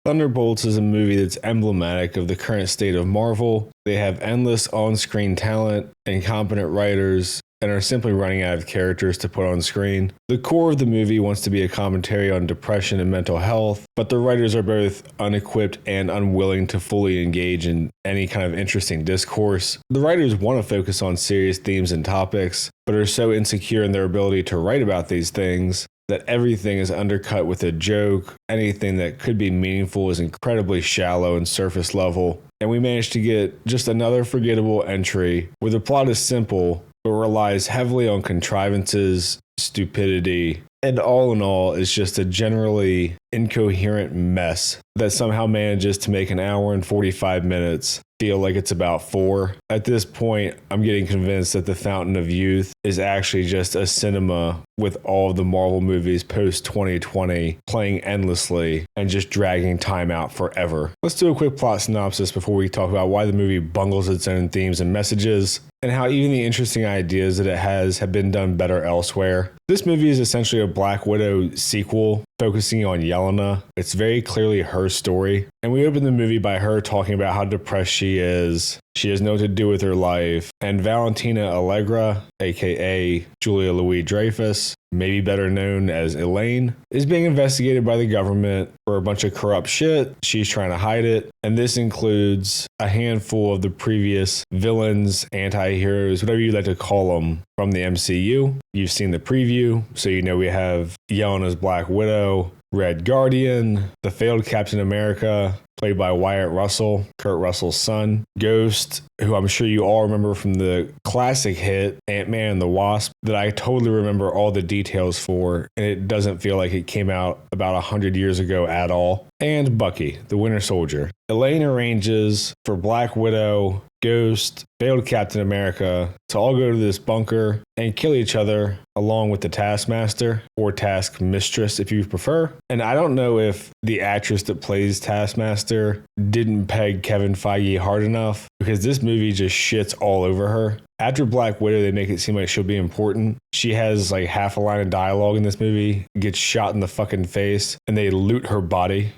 Thunderbolts is a movie that's emblematic of the current state of Marvel. They have endless on-screen talent and competent writers and are simply running out of characters to put on screen. The core of the movie wants to be a commentary on depression and mental health, but the writers are both unequipped and unwilling to fully engage in any kind of interesting discourse. The writers want to focus on serious themes and topics, but are so insecure in their ability to write about these things that everything is undercut with a joke. Anything that could be meaningful is incredibly shallow and surface level. And we managed to get just another forgettable entry where the plot is simple, but relies heavily on contrivances, stupidity, and all in all is just a generally incoherent mess that somehow manages to make an hour and 45 minutes feel like it's about 4. At this point, I'm getting convinced that The Fountain of Youth is actually just a cinema with all of the Marvel movies post 2020 playing endlessly and just dragging time out forever. Let's do a quick plot synopsis before we talk about why the movie bungles its own themes and messages, and how even the interesting ideas that it has have been done better elsewhere. This movie is essentially a Black Widow sequel focusing on Yelena. It's very clearly her story. And we open the movie by her talking about how depressed she is. She has no what to do with her life. And Valentina Allegra, aka Julia Louis-Dreyfus, maybe better known as Elaine, is being investigated by the government for a bunch of corrupt shit. She's trying to hide it. And this includes a handful of the previous villains, anti-heroes, whatever you'd like to call them, from the MCU. You've seen the preview, so you know we have Yelena's Black Widow, Red Guardian, the failed Captain America, played by Wyatt Russell, Kurt Russell's son, Ghost, who I'm sure you all remember from the classic hit Ant-Man and the Wasp, that I totally remember all the details for, and it doesn't feel like it came out about 100 years ago at all, and Bucky, the Winter Soldier. Elaine arranges for Black Widow, Ghost, failed Captain America to all go to this bunker and kill each other along with the Taskmaster, or Task Mistress if you prefer. And I don't know if the actress that plays Taskmaster didn't peg Kevin Feige hard enough, because this movie just shits all over her. After Black Widow, they make it seem like she'll be important. She has like half a line of dialogue in this movie, gets shot in the fucking face, and they loot her body.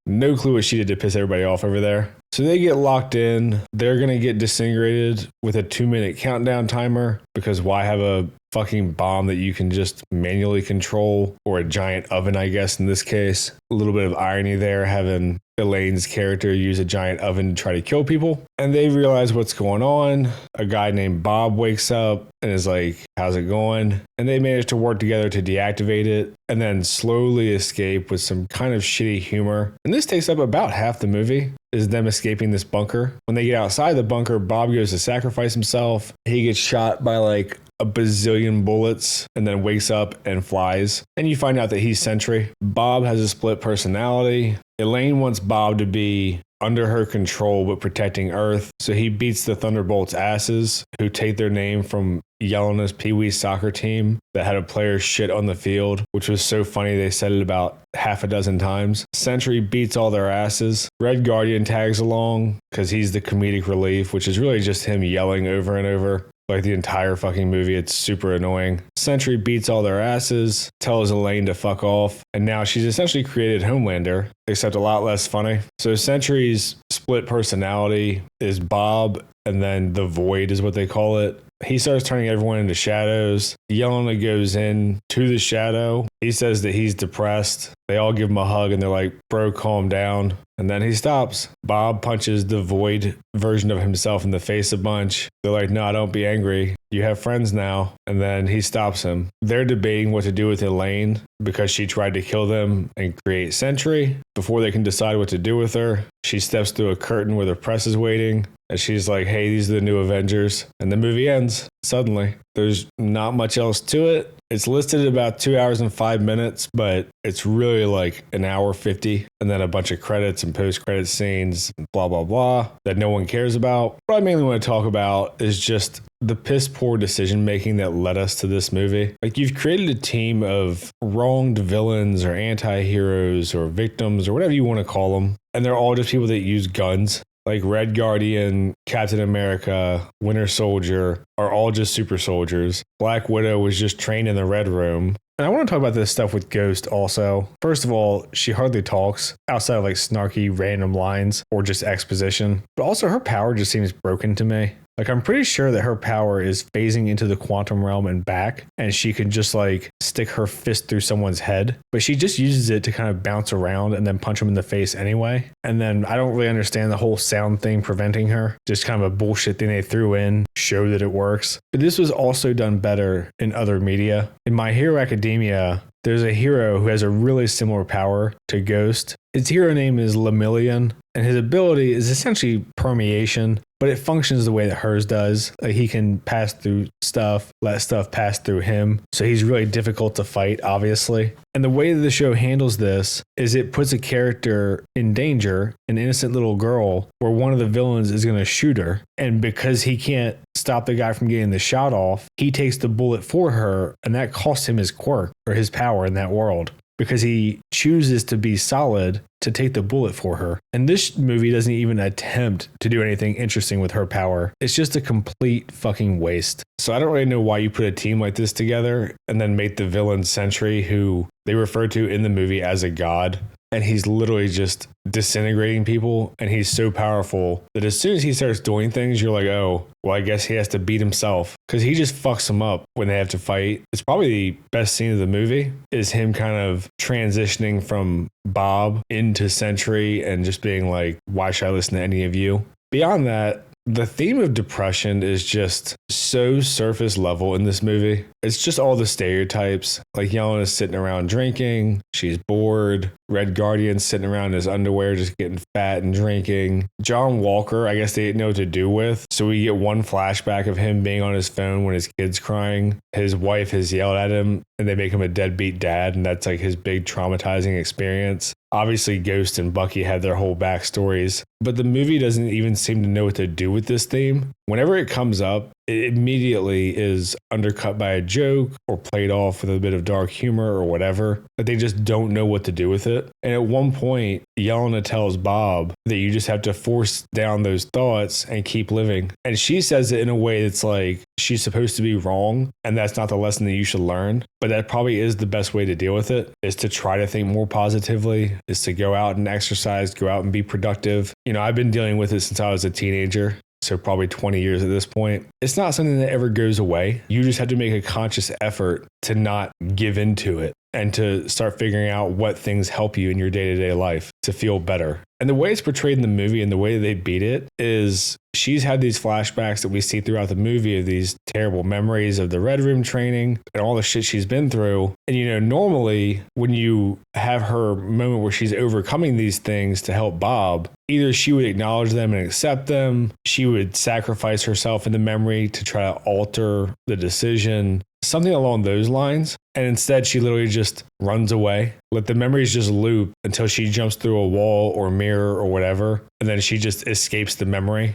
No clue what she did to piss everybody off over there. So they get locked in. They're going to get disintegrated with a 2-minute countdown timer, because why have a fucking bomb that you can just manually control, or a giant oven, I guess, in this case. A little bit of irony there, having Elaine's character use a giant oven to try to kill people. And they realize what's going on. A guy named Bob wakes up and is like, how's it going? And they manage to work together to deactivate it and then slowly escape with some kind of shitty humor. And this takes up about half the movie, is them escaping this bunker. When they get outside the bunker, Bob goes to sacrifice himself. He gets shot by like a bazillion bullets and then wakes up and flies. And you find out that he's Sentry. Bob has a split personality. Elaine wants Bob to be under her control but protecting Earth, so he beats the Thunderbolts' asses, who take their name from Yelena's Pee Wee soccer team that had a player shit on the field, which was so funny they said it about half a dozen times. Sentry beats all their asses. Red Guardian tags along because he's the comedic relief, which is really just him yelling over and over. Like the entire fucking movie, it's super annoying. Sentry beats all their asses, tells Elaine to fuck off, and now she's essentially created Homelander, except a lot less funny. So Sentry's split personality is Bob, and then the Void is what they call it. He starts turning everyone into shadows. Yelena goes in to the shadow. He says that he's depressed. They all give him a hug and they're like, bro, calm down. And then he stops. Bob punches the Void version of himself in the face a bunch. They're like, no, don't be angry. You have friends now. And then he stops him. They're debating what to do with Elaine because she tried to kill them and create Sentry. Before they can decide what to do with her, she steps through a curtain where the press is waiting. And she's like, hey, these are the new Avengers. And the movie ends suddenly. There's not much else to it. It's listed at about 2 hours and 5 minutes, but it's really like an hour 50. And then a bunch of credits and post-credit scenes, blah, blah, blah, that no one cares about. What I mainly want to talk about is just the piss poor decision making that led us to this movie. Like, you've created a team of wronged villains or anti-heroes or victims or whatever you want to call them. And they're all just people that use guns. Like Red Guardian, Captain America, Winter Soldier are all just super soldiers. Black Widow was just trained in the Red Room. And I want to talk about this stuff with Ghost also. First of all, she hardly talks outside of like snarky random lines or just exposition. But also her power just seems broken to me. Like, I'm pretty sure that her power is phasing into the quantum realm and back, and she can just like stick her fist through someone's head, but she just uses it to kind of bounce around and then punch them in the face anyway. And then I don't really understand the whole sound thing preventing her. Just kind of a bullshit thing they threw in, show that it works. But this was also done better in other media. In My Hero Academia, there's a hero who has a really similar power to Ghost. His hero name is Lemillion, and his ability is essentially permeation, but it functions the way that hers does. Like, he can pass through stuff, let stuff pass through him. So he's really difficult to fight, obviously. And the way that the show handles this is it puts a character in danger, an innocent little girl, where one of the villains is going to shoot her. And because he can't stop the guy from getting the shot off, he takes the bullet for her, and that costs him his quirk or his power in that world, because he chooses to be solid to take the bullet for her. And this movie doesn't even attempt to do anything interesting with her power. It's just a complete fucking waste. So I don't really know why you put a team like this together and then make the villain Sentry, who they refer to in the movie as a god. And he's literally just disintegrating people. And he's so powerful that as soon as he starts doing things, you're like, oh, well, I guess he has to beat himself, because he just fucks them up when they have to fight. It's probably the best scene of the movie, is him kind of transitioning from Bob into Sentry and just being like, why should I listen to any of you? Beyond that, the theme of depression is just so surface level in this movie. It's just all the stereotypes. Like, Yelena's sitting around drinking. She's bored. Red Guardian's sitting around in his underwear just getting fat and drinking. John Walker, I guess they didn't know what to do with. So we get one flashback of him being on his phone when his kid's crying. His wife has yelled at him and they make him a deadbeat dad. And that's like his big traumatizing experience. Obviously, Ghost and Bucky have their whole backstories, but the movie doesn't even seem to know what to do with this theme. Whenever it comes up, it immediately is undercut by a joke or played off with a bit of dark humor or whatever, but they just don't know what to do with it. And at one point, Yelena tells Bob that you just have to force down those thoughts and keep living. And she says it in a way that's like she's supposed to be wrong, and that's not the lesson that you should learn. But that probably is the best way to deal with it, is to try to think more positively, is to go out and exercise, go out and be productive. You know, I've been dealing with it since I was a teenager. So probably 20 years at this point. It's not something that ever goes away. You just have to make a conscious effort to not give into it and to start figuring out what things help you in your day-to-day life to feel better. And the way it's portrayed in the movie and the way they beat it is she's had these flashbacks that we see throughout the movie of these terrible memories of the Red Room training and all the shit she's been through. And, you know, normally when you have her moment where she's overcoming these things to help Bob, either she would acknowledge them and accept them, she would sacrifice herself in the memory to try to alter the decision, something along those lines. And instead, she literally just runs away, let the memories just loop until she jumps through a wall or mirror or whatever. And then she just escapes the memory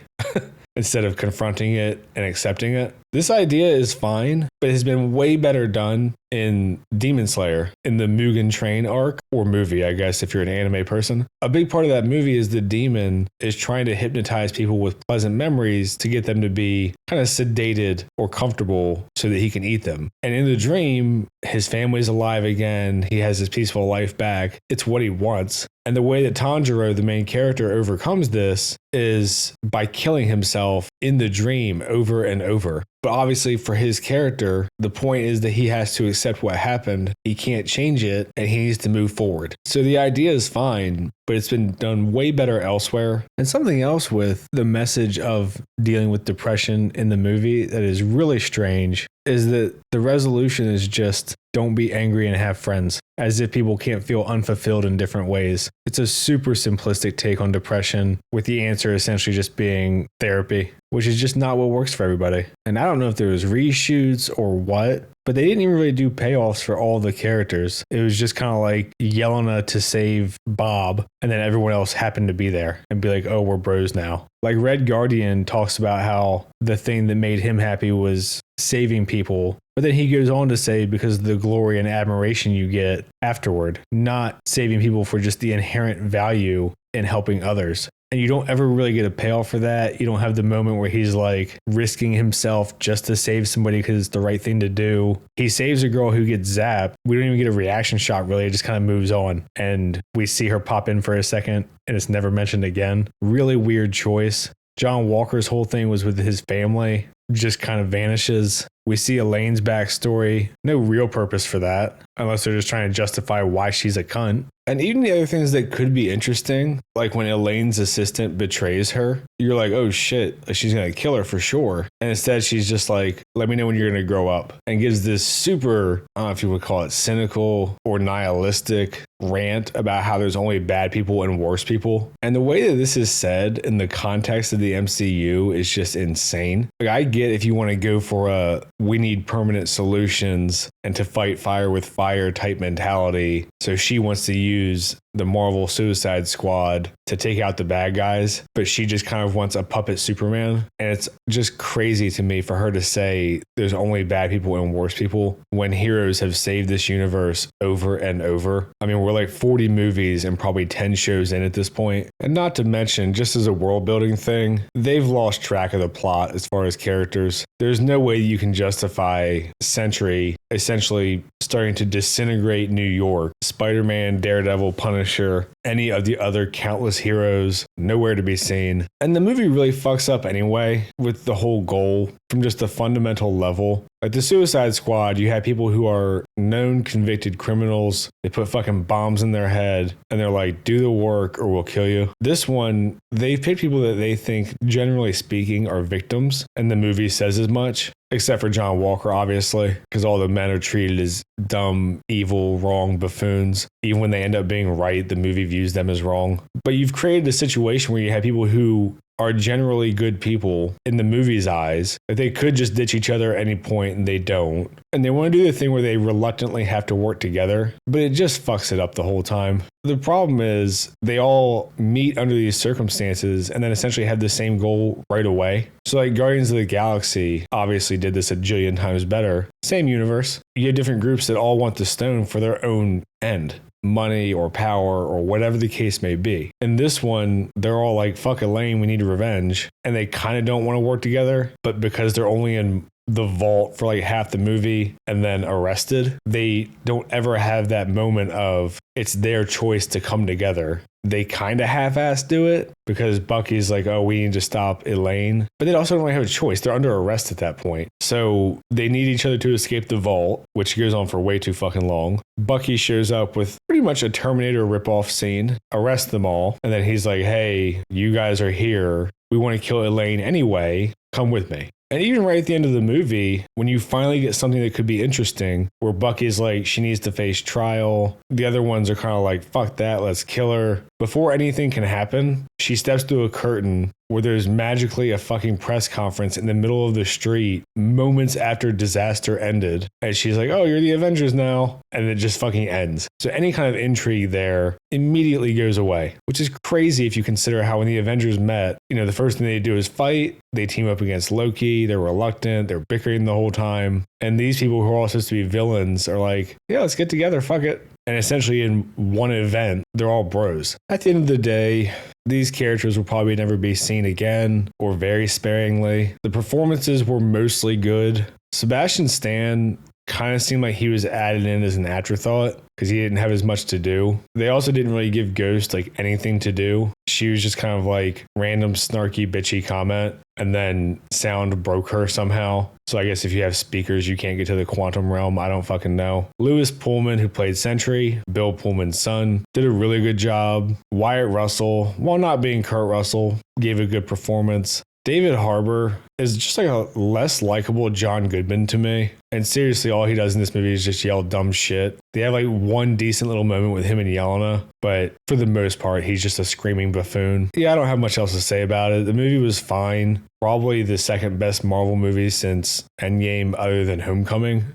instead of confronting it and accepting it. This idea is fine, but it has been way better done in Demon Slayer, in the Mugen Train arc, or movie, I guess, if you're an anime person. A big part of that movie is the demon is trying to hypnotize people with pleasant memories to get them to be kind of sedated or comfortable so that he can eat them. And in the dream, his family's alive again. He has his peaceful life back. It's what he wants. And the way that Tanjiro, the main character, overcomes this is by killing himself in the dream over and over. But obviously for his character, the point is that he has to accept what happened. He can't change it and he needs to move forward. So the idea is fine, but it's been done way better elsewhere. And something else with the message of dealing with depression in the movie that is really strange is that the resolution is just don't be angry and have friends, as if people can't feel unfulfilled in different ways. It's a super simplistic take on depression, with the answer essentially just being therapy, which is just not what works for everybody. And I don't know if there was reshoots or what, but they didn't even really do payoffs for all the characters. It was just kind of like Yelena to save Bob, and then everyone else happened to be there and be like, oh, we're bros now. Like Red Guardian talks about how the thing that made him happy was saving people, but then he goes on to say because of the glory and admiration you get afterward, not saving people for just the inherent value in helping others. And you don't ever really get a payoff for that. You don't have the moment where he's like risking himself just to save somebody because it's the right thing to do. He saves a girl who gets zapped. We don't even get a reaction shot really. It just kind of moves on. And we see her pop in for a second and it's never mentioned again. Really weird choice. John Walker's whole thing was with his family, just kind of vanishes. We see Elaine's backstory. No real purpose for that, unless they're just trying to justify why she's a cunt. And even the other things that could be interesting, like when Elaine's assistant betrays her, you're like, oh shit, like she's going to kill her for sure. And instead she's just like, let me know when you're going to grow up. And gives this super, I don't know if you would call it cynical or nihilistic rant about how there's only bad people and worse people. And the way that this is said in the context of the MCU is just insane. Like I get if you want to go for a we need permanent solutions and to fight fire with fire type mentality. So she wants to use the Marvel Suicide Squad to take out the bad guys, but she just kind of wants a puppet Superman. And it's just crazy to me for her to say there's only bad people and worse people when heroes have saved this universe over and over. I mean, we're like 40 movies and probably 10 shows in at this point. And not to mention, just as a world building thing, they've lost track of the plot as far as characters. There's no way you can justify Sentry essentially starting to disintegrate New York. Spider-Man, Daredevil, Punisher, any of the other countless heroes, nowhere to be seen. And the movie really fucks up anyway with the whole goal from just a fundamental level. Like the Suicide Squad, you have people who are known convicted criminals. They put fucking bombs in their head and they're like, do the work or we'll kill you. This one, they've picked people that they think, generally speaking, are victims. And the movie says as much. Except for John Walker, obviously, because all the men are treated as dumb, evil, wrong buffoons. Even when they end up being right, the movie views them as wrong. But you've created a situation where you have people who are generally good people in the movie's eyes. That they could just ditch each other at any point and they don't. And they want to do the thing where they reluctantly have to work together, but it just fucks it up the whole time. The problem is they all meet under these circumstances and then essentially have the same goal right away. So like Guardians of the Galaxy obviously did this a jillion times better. Same universe. You have different groups that all want the stone for their own end. Money or power or whatever the case may be. In this one, they're all like, fuck Elaine, we need revenge. And they kind of don't want to work together, but because they're only in the vault for like half the movie and then arrested, they don't ever have that moment of it's their choice to come together. They kind of half-assed do it because Bucky's like, oh, we need to stop Elaine. But they also don't really have a choice. They're under arrest at that point. So they need each other to escape the vault, which goes on for way too fucking long. Bucky shows up with pretty much a Terminator ripoff scene, arrests them all. And then he's like, hey, you guys are here. We want to kill Elaine anyway. Come with me. And even right at the end of the movie, when you finally get something that could be interesting, where Bucky's like, she needs to face trial. The other ones are kind of like, fuck that, let's kill her. Before anything can happen, she steps through a curtain where there's magically a fucking press conference in the middle of the street moments after disaster ended. And she's like, oh, you're the Avengers now. And it just fucking ends. So any kind of intrigue there immediately goes away, which is crazy if you consider how when the Avengers met, you know, the first thing they do is fight. They team up against Loki. They're reluctant. They're bickering the whole time. And these people who are all supposed to be villains are like, yeah, let's get together. Fuck it. And essentially in one event, they're all bros. At the end of the day, these characters will probably never be seen again or very sparingly. The performances were mostly good. Sebastian Stan kind of seemed like he was added in as an afterthought because he didn't have as much to do. They also didn't really give Ghost like anything to do. She was just kind of like random snarky bitchy comment and then sound broke her somehow. So I guess if you have speakers, you can't get to the quantum realm. I don't fucking know. Lewis Pullman, who played Sentry, Bill Pullman's son, did a really good job. Wyatt Russell, while not being Kurt Russell, gave a good performance. David Harbour is just like a less likable John Goodman to me. And seriously, all he does in this movie is just yell dumb shit. They have like one decent little moment with him and Yelena, but for the most part, he's just a screaming buffoon. Yeah, I don't have much else to say about it. The movie was fine. Probably the second best Marvel movie since Endgame other than Homecoming.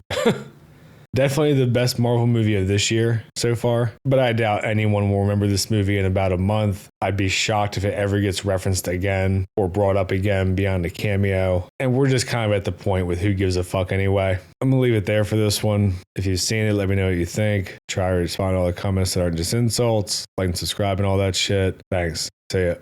Definitely the best Marvel movie of this year so far, but I doubt anyone will remember this movie in about a month. I'd be shocked if it ever gets referenced again or brought up again beyond a cameo. And we're just kind of at the point with who gives a fuck anyway. I'm going to leave it there for this one. If you've seen it, let me know what you think. Try to respond to all the comments that aren't just insults. Like and subscribe and all that shit. Thanks. See ya.